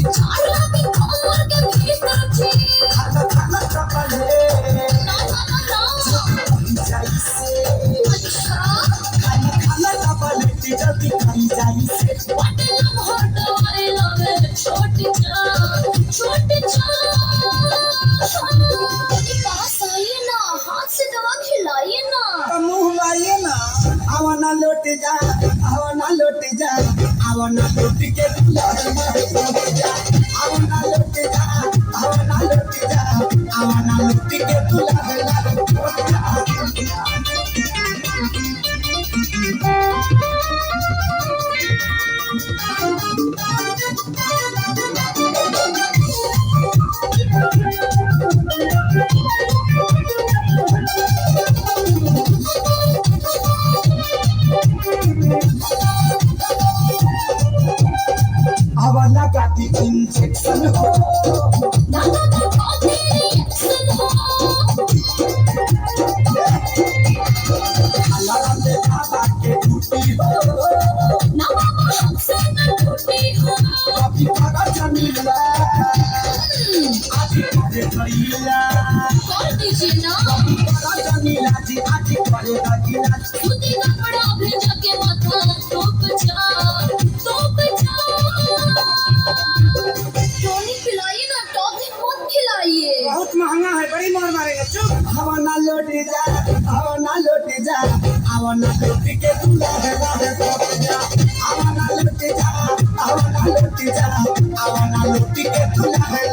चालाकी कमर के भीतर थी खाना खाना चपले ना ना ना ना जैसे अच्छा खाना खाना चपले जल्दी खाई जाई से what love hot I love it छोटी जान पास आइए ना हाथ से दवा खिलाइए ना मुंह लाइए ना आवना लौट जा आवना लौट जा आवना लौट के आवना लौट जा आवना लौट जा आवना लौट के आवना गाती इंजेक्शन हो ना ना ना कॉफी रिएक्शन हो अलार्म दे बाबा के टूटी हो ना बाबा हमसे न टूटी हो कभी कागा जमीला आज करे करीला कर दीजिए ना कागा जमीला जी आज करे करीला सूती कपड़ा भेजा के माथा टोप जा टॉनिक पिलाइए ना टॉनिक मत खिलाइए बहुत महंगा है बड़ी मार मारेगा चुप आवना लौट जा आवना लौट जा आवना लौट के दूल्हा है आवना लौट जा आवना लौट जा आवना लौट के दूल्हा है